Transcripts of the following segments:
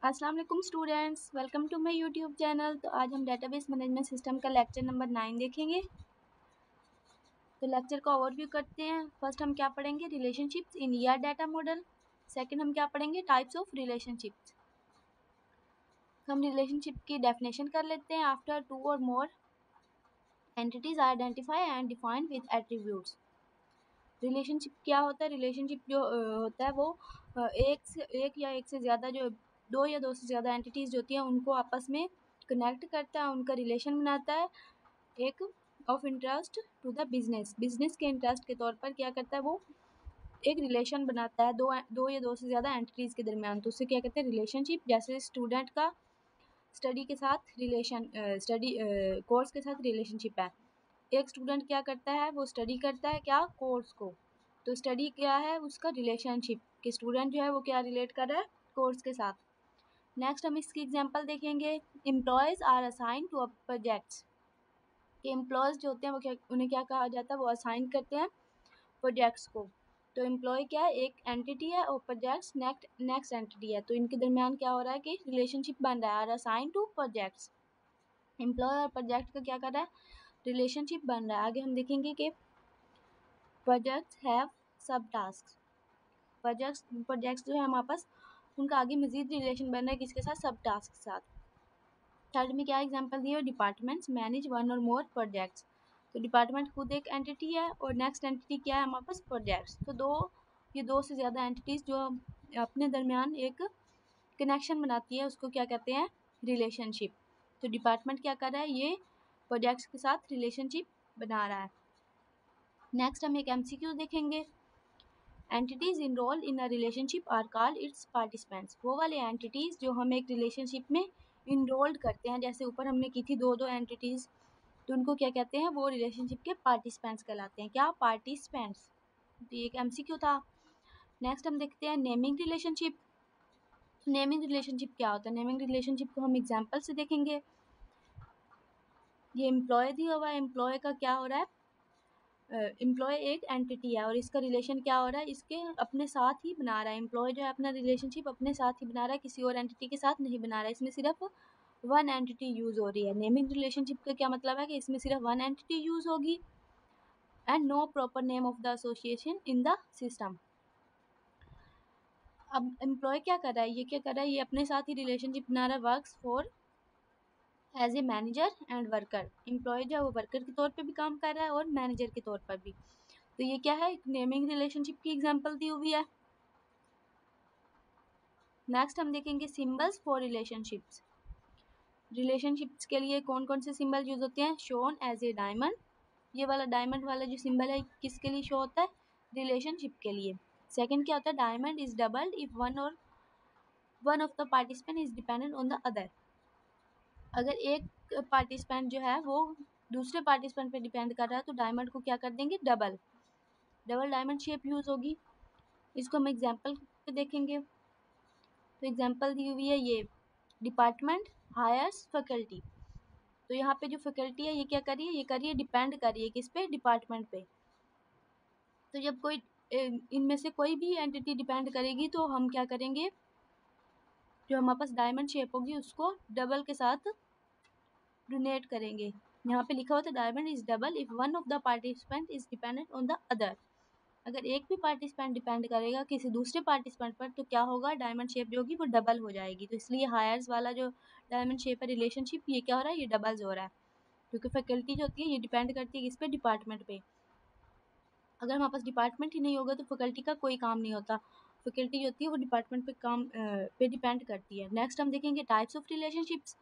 अस्सलाम वालेकुम students, welcome to my YouTube channel. तो आज हम डेटाबेस मैनेजमेंट सिस्टम का लेक्चर नंबर 9 देखेंगे। तो लेक्चर का ओवरव्यू करते हैं। फर्स्ट हम क्या पढ़ेंगे, रिलेशनशिप्स इन ईआर डाटा मॉडल। सेकंड हम क्या पढ़ेंगे, टाइप्स ऑफ रिलेशनशिप्स। हम रिलेशनशिप की डेफिनेशन कर लेते हैं। आफ्टर टू और more entities identify and defined with attributes. Relationship क्या होता है, रिलेशनशिप जो होता है वो एक या एक से ज़्यादा जो दो या दो से ज़्यादा एंटिटीज़ होती हैं उनको आपस में कनेक्ट करता है, उनका रिलेशन बनाता है। एक of interest to the business, business के इंटरेस्ट के तौर पर क्या करता है वो एक रिलेशन बनाता है दो या दो से ज़्यादा एंटिटीज़ के दरमियान। तो उससे क्या कहते हैं, रिलेशनशिप। जैसे स्टूडेंट का स्टडी के साथ रिलेशन, स्टडी कोर्स के साथ रिलेशनशिप है। एक स्टूडेंट क्या करता है, वो स्टडी करता है क्या, कोर्स को। तो स्टडी क्या है, उसका रिलेशनशिप कि स्टूडेंट जो है वो क्या रिलेट कर रहा है, कोर्स के साथ। नेक्स्ट हम इसकी एग्जांपल देखेंगे। Employees are assign to projects, कि एम्प्लॉयज़ जो होते हैं वो क्या, उन्हें क्या कहा जाता है, वो असाइन करते हैं प्रोजेक्ट्स को। तो एम्प्लॉय क्या है, एक एंटिटी है, और प्रोजेक्ट्स नेक्स्ट एंटिटी है। तो इनके दरमियान क्या हो रहा है कि रिलेशनशिप बन रहा है, are assign to projects. Employee और प्रोजेक्ट का क्या कर रहा है, रिलेशनशिप बन रहा है। आगे हम देखेंगे कि प्रोजेक्ट्स हैव सब टास्क। प्रोजेक्ट्स जो है हमारे पास, उनका आगे मजीद रिलेशन बन रहा है किसके साथ, सब टास्क के साथ। थर्ड में क्या एग्जांपल दिए, डिपार्टमेंट्स मैनेज वन और मोर प्रोजेक्ट्स। तो डिपार्टमेंट खुद एक एंटिटी है और नेक्स्ट एंटिटी क्या है हमारे पास, प्रोजेक्ट्स। तो ये दो से ज़्यादा एंटिटीज़ जो अपने दरमियान एक कनेक्शन बनाती है उसको क्या कहते हैं, रिलेशनशिप। तो डिपार्टमेंट क्या कर रहा है, ये प्रोजेक्ट्स के साथ रिलेशनशिप बना रहा है। नेक्स्ट हम एक एमसीक्यू देखेंगे। Entities enrolled in a relationship are called its participants. वो वाले एंटिटीज जो हम एक रिलेशनशिप में इनरोल्ड करते हैं, जैसे ऊपर हमने की थी दो एंटिटीज, तो उनको क्या कहते हैं, वो रिलेशनशिप के पार्टिसिपेंट्स कहलाते हैं। क्या, पार्टिसिपेंट्स। तो ये एक एमसीक्यू था। नेक्स्ट हम देखते हैं नेमिंग रिलेशनशिप। नेमिंग रिलेशनशिप क्या होता है, नेमिंग रिलेशनशिप को हम एग्जाम्पल से देखेंगे। ये एम्प्लॉय दिया हुआ है, एम्प्लॉय का क्या हो रहा है, एम्प्लॉय एक एंटिटी है और इसका रिलेशन क्या हो रहा है, इसके अपने साथ ही बना रहा है। एम्प्लॉय जो है अपना रिलेशनशिप अपने साथ ही बना रहा है, किसी और एंटिटी के साथ नहीं बना रहा है। इसमें सिर्फ वन एंटिटी यूज़ हो रही है। नेमिंग रिलेशनशिप का क्या मतलब है कि इसमें सिर्फ वन एंटिटी यूज़ होगी and no proper name of the association in the system. अब एम्प्लॉय क्या कर रहा है, ये क्या कर रहा है, ये अपने साथ ही रिलेशनशिप बना रहा है, works for as a manager and worker. Employee जो है वो वर्कर के तौर पे भी काम कर रहा है और मैनेजर के तौर पर भी। तो ये क्या है, नेमिंग रिलेशनशिप की एग्जांपल दी हुई है। नेक्स्ट हम देखेंगे सिंबल्स फॉर रिलेशनशिप्स। रिलेशनशिप्स के लिए कौन कौन से सिंबल यूज होते हैं, शोन एज ए डायमंड। ये वाला डायमंड वाला जो सिंबल है किसके लिए शो होता है, रिलेशनशिप के लिए। सेकंड क्या होता है, diamond is doubled if one of the participant is dependent on the other. अगर एक पार्टिसिपेंट जो है वो दूसरे पार्टिसिपेंट पे डिपेंड कर रहा है तो डायमंड को क्या कर देंगे, डबल डायमंड शेप यूज होगी। इसको हम एग्जाम्पल पे देखेंगे। तो एग्जाम्पल दी हुई है ये, डिपार्टमेंट हायर्स फैकल्टी। तो यहाँ पे जो फैकल्टी है ये क्या कर रही है, ये कर रही है डिपेंड कर रही है किस पे, डिपार्टमेंट पे। तो जब कोई इनमें से कोई भी एंटिटी डिपेंड करेगी तो हम क्या करेंगे, जो हमारे पास डायमंड शेप होगी उसको डबल के साथ डोनेट करेंगे। यहाँ पे लिखा हुआ था diamond is double if one of the participant is dependent on the other. अगर एक भी पार्टिसिपेंट डिपेंड करेगा किसी दूसरे पार्टिसिपेंट पर तो क्या होगा, डायमंड शेप जो होगी वो डबल हो जाएगी। तो इसलिए हायर्स वाला जो डायमंड शेप है रिलेशनशिप, ये क्या हो रहा है, ये डबल्स हो रहा है, क्योंकि फैकल्टी जो होती है ये डिपेंड करती है किस पे, डिपार्टमेंट पे। अगर हमारे पास डिपार्टमेंट ही नहीं होगा तो फैकल्टी का कोई काम नहीं होता। फैकल्टी जो होती है वो डिपार्टमेंट पे काम पे डिपेंड करती है। नेक्स्ट हम देखेंगे टाइप्स ऑफ रिलेशनशिप्स।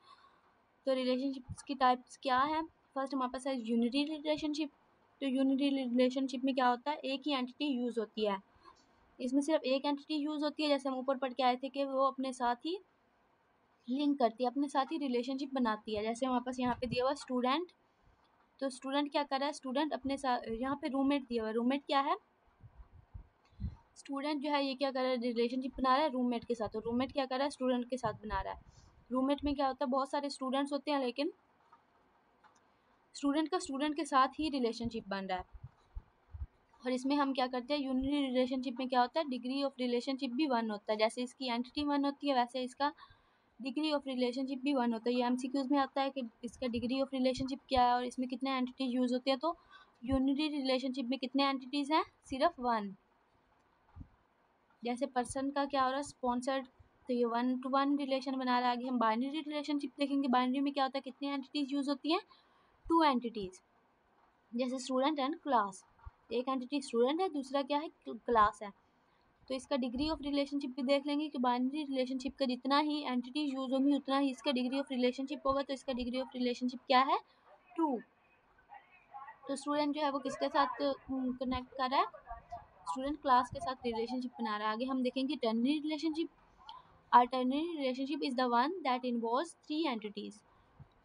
तो रिलेशनशिप्स की टाइप्स क्या है, फर्स्ट हमारे पास है यूनिटी रिलेशनशिप। तो यूनिटी रिलेशनशिप में क्या होता है, एक ही एंटिटी यूज़ होती है। इसमें सिर्फ एक एंटिटी यूज़ होती है, जैसे हम ऊपर पढ़ के आए थे कि वो अपने साथ ही लिंक करती है, अपने साथ ही रिलेशनशिप बनाती है। जैसे हमारे पास यहाँ पे दिया हुआ स्टूडेंट, तो स्टूडेंट क्या कर रहा है, स्टूडेंट अपने साथ, यहाँ पे रूममेट दिया हुआ है, रूममेट क्या है, स्टूडेंट जो है ये क्या कर रहा है, रिलेशनशिप बना रहा है रूममेट के साथ। और रूममेट क्या कर रहा है, स्टूडेंट के साथ बना रहा है। रूममेट में क्या होता है, बहुत सारे स्टूडेंट्स होते हैं लेकिन स्टूडेंट का स्टूडेंट के साथ ही रिलेशनशिप बन रहा है। और इसमें हम क्या करते हैं, यूनिटी रिलेशनशिप में क्या होता है, डिग्री ऑफ रिलेशनशिप भी वन होता है। जैसे इसकी एंटिटी वन होती है वैसे इसका डिग्री ऑफ रिलेशनशिप भी 1 होता है। ये एमसीक्यूज में आता है कि इसका डिग्री ऑफ रिलेशनशिप क्या है और इसमें कितने एंटिटीज यूज होते हैं। तो यूनिटी रिलेशनशिप में कितने एंटिटीज हैं? सिर्फ 1। जैसे पर्सन का क्या हो रहा है? स्पॉन्सर्ड, तो ये 1-to-1 रिलेशन बना रहा है। आगे हम बाइनरी रिलेशनशिप देखेंगे। बाइनरी में क्या होता है? कितनी एंटिटीज यूज होती हैं? 2 एंटिटीज। जैसे स्टूडेंट एंड क्लास, एक एंटिटी स्टूडेंट है, दूसरा क्या है? क्लास है। तो इसका डिग्री ऑफ रिलेशनशिप भी देख लेंगे कि बाइनरी रिलेशनशिप का जितना ही एंटिटी यूज होंगी उतना ही इसका डिग्री ऑफ रिलेशनशिप होगा। तो इसका डिग्री ऑफ रिलेशनशिप क्या है? 2। तो स्टूडेंट जो है वो किसके साथ कनेक्ट कर रहा है? स्टूडेंट क्लास के साथ रिलेशनशिप बना रहा है। आगे हम देखेंगे ternary relationship. A ternary relationship is the one that involves 3 entities.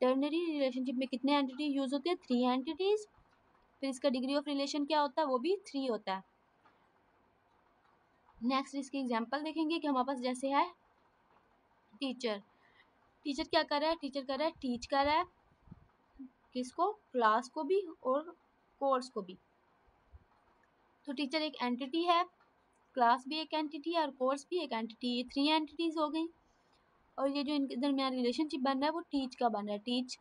Ternary relationship में कितने एंटिटी यूज होते हैं? 3 एंटिटीज। फिर इसका डिग्री ऑफ रिलेशन क्या होता है? वो भी 3 होता है। नेक्स्ट इसकी एग्जांपल देखेंगे कि हमारे पास जैसे है टीचर। टीचर क्या कर रहा है? टीचर कर रहा है टीच कर रहा है किसको? क्लास को भी और कोर्स को भी। तो टीचर एक एंटिटी है, क्लास भी एक एंटिटी है और कोर्स भी एक एंटिटी। ये 3 एंटिटीज हो गई। और ये जो इनके दरमियान रिलेशनशिप बन रहा है वो टीच का बन रहा है। टीच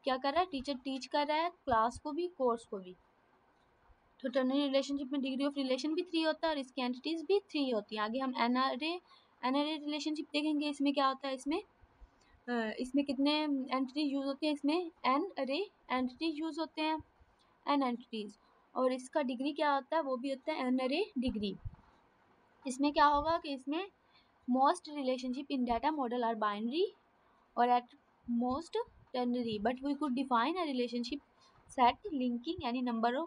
क्या कर रहा है? टीचर टीच कर रहा है क्लास को भी कोर्स को भी। तो टर्नरी रिलेशनशिप में डिग्री ऑफ रिलेशन भी 3 होता है और इसकी एंटिटीज भी 3 होती हैं। आगे हम एनआरए रिलेशनशिप देखेंगे। इसमें क्या होता है? इसमें कितने एंटिटी यूज होते हैं? इसमें एन अरे एंटिटी यूज होते हैं, एन एंटिटीज। और इसका डिग्री क्या होता है? वो भी होता है एन अरे डिग्री। इसमें क्या होगा कि इसमें most relationship in data model are binary और at most ternary, but we could define a relationship set linking any number of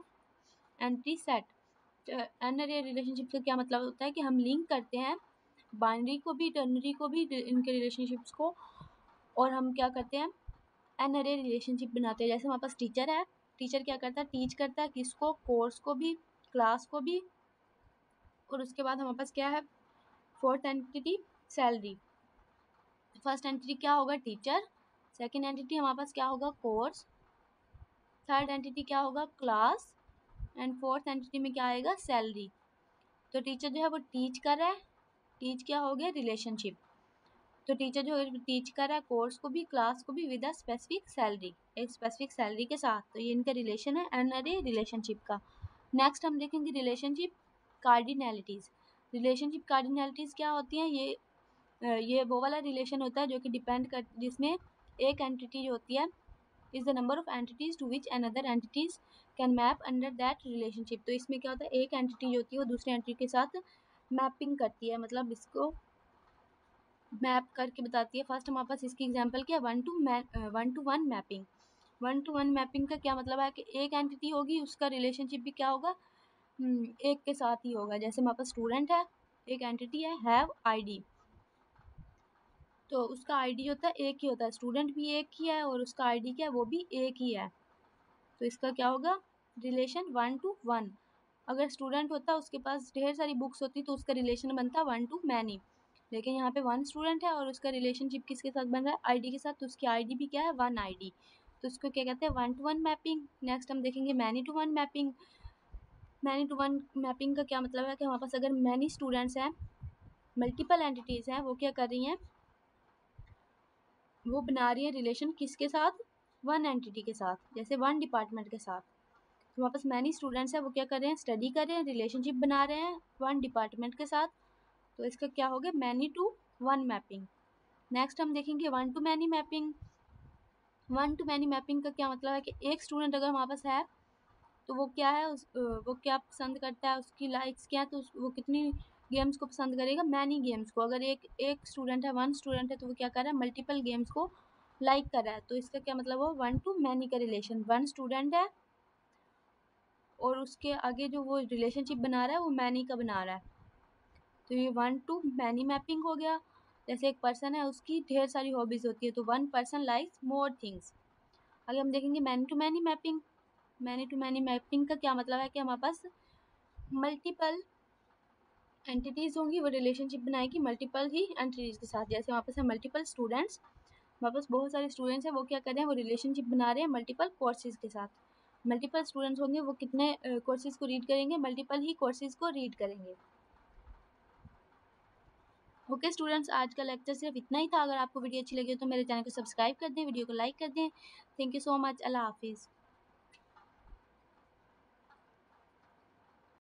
entry set. N-array relationship का क्या मतलब होता है कि हम लिंक करते हैं बाइनरी को भी टर्नरी को भी, इनके रिलेशनशिप्स को, और हम क्या करते हैं? एन अरे रिलेशनशिप बनाते हैं। जैसे हमारे पास टीचर है, टीचर क्या करता है? टीच करता है किसको? कोर्स को भी, क्लास को भी। और उसके बाद हमारे पास क्या है? Fourth entity salary. First entity क्या होगा? टीचर। सेकेंड एंटिटी हमारे पास क्या होगा? कोर्स। थर्ड एंटिटी क्या होगा? क्लास। एंड फोर्थ एंटिटी में क्या आएगा? सैलरी। तो टीचर जो है वो टीच कर रहा है। टीच क्या हो गया? रिलेशनशिप। तो टीचर जो टीच कर रहा है कोर्स को भी क्लास को भी विद अ स्पेसिफिक सैलरी, एक स्पेसिफिक सैलरी के साथ। तो ये इनका रिलेशन है एन अरे रिलेशनशिप का। नेक्स्ट हम देखेंगे रिलेशनशिप कार्डिनैलिटीज। रिलेशनशिप कार्डिनैलिटीज क्या होती हैं? ये वो वाला रिलेशन होता है जो कि डिपेंड कर, जिसमें एक एंटिटी जो होती है is the number of entities to which another entities can map under that relationship. तो इसमें क्या होता है? एक एंटिटी जो होती है वो दूसरी एंटिटी के साथ मैपिंग करती है, मतलब इसको मैप करके बताती है। फर्स्ट हमारे पास इसकी एग्जांपल क्या है? 1-to-1 mapping. 1-to-1 मैपिंग का क्या मतलब है कि एक एंटिटी होगी उसका रिलेशनशिप भी क्या होगा? एक के साथ ही होगा। जैसे हमारे पास स्टूडेंट है, एक एंटिटी है हैव आईडी, तो उसका आईडी होता है एक ही होता है। स्टूडेंट भी एक ही है और उसका आईडी क्या है? वो भी एक ही है। तो इसका क्या होगा? Relation 1-to-1। अगर स्टूडेंट होता उसके पास ढेर सारी बुक्स होती तो उसका रिलेशन बनता 1-to-many। लेकिन यहाँ पे 1 स्टूडेंट है और उसका रिलेशनशिप किसके साथ बन रहा है? आईडी के साथ। तो उसकी आईडी भी क्या है? 1 आईडी। तो उसको क्या कहते हैं? 1-to-1 mapping. नेक्स्ट हम देखेंगे मैनी-to-1 मैपिंग। मैनी-to-1 मैपिंग का क्या मतलब है कि हमारे पास अगर मैनी स्टूडेंट्स हैं, मल्टीपल एंटिटीज़ हैं, वो क्या कर रही हैं? वो बना रही है रिलेशन किसके साथ? 1 एंटिटी के साथ, जैसे 1 डिपार्टमेंट के साथ। तो हमारे पास मैनी स्टूडेंट्स हैं, वो क्या कर रहे हैं? स्टडी कर रहे हैं, रिलेशनशिप बना रहे हैं 1 डिपार्टमेंट के साथ। तो इसका क्या हो गया? मैनी-to-1 मैपिंग। नेक्स्ट हम देखेंगे 1-to-many मैपिंग। 1-to-many मैपिंग का क्या मतलब है कि एक स्टूडेंट अगर हमारे पास है तो वो क्या है? वो क्या पसंद करता है? उसकी लाइक्स क्या है? तो वो कितनी गेम्स को पसंद करेगा? मैनी गेम्स को। अगर एक स्टूडेंट है, 1 स्टूडेंट है, तो वो क्या कर रहा है? मल्टीपल गेम्स को लाइक कर रहा है। तो इसका क्या मतलब हो? 1-to-many का रिलेशन। 1 स्टूडेंट है और उसके आगे जो वो रिलेशनशिप बना रहा है वो मैनी का बना रहा है। तो ये 1-to-many मैपिंग हो गया। जैसे एक पर्सन है, उसकी ढेर सारी हॉबीज होती है, तो 1 पर्सन लाइक्स मोर थिंग्स। आगे हम देखेंगे मैनी-to-many मैपिंग। मैनी-to-many मैपिंग का क्या मतलब है कि हमारे पास मल्टीपल एंटिटीज होंगी, वो रिलेशनशिप बनाएगी मल्टीपल ही एंटिटीज के साथ। जैसे हमारे पास है मल्टीपल स्टूडेंट्स, हमारे पास बहुत सारे स्टूडेंट्स हैं, वो क्या कर रहे हैं? वो रिलेशनशिप बना रहे हैं मल्टीपल कोर्सेज के साथ। मल्टीपल स्टूडेंट्स होंगे, वो कितने कोर्सेज को रीड करेंगे? मल्टीपल ही कोर्सेज को रीड करेंगे। ओके स्टूडेंट्स, आज का लेक्चर सिर्फ इतना ही था। अगर आपको वीडियो अच्छी लगी हो तो मेरे चैनल को सब्सक्राइब कर दें, वीडियो को लाइक कर दें। Thank you so much. अल्लाह हाफिज़।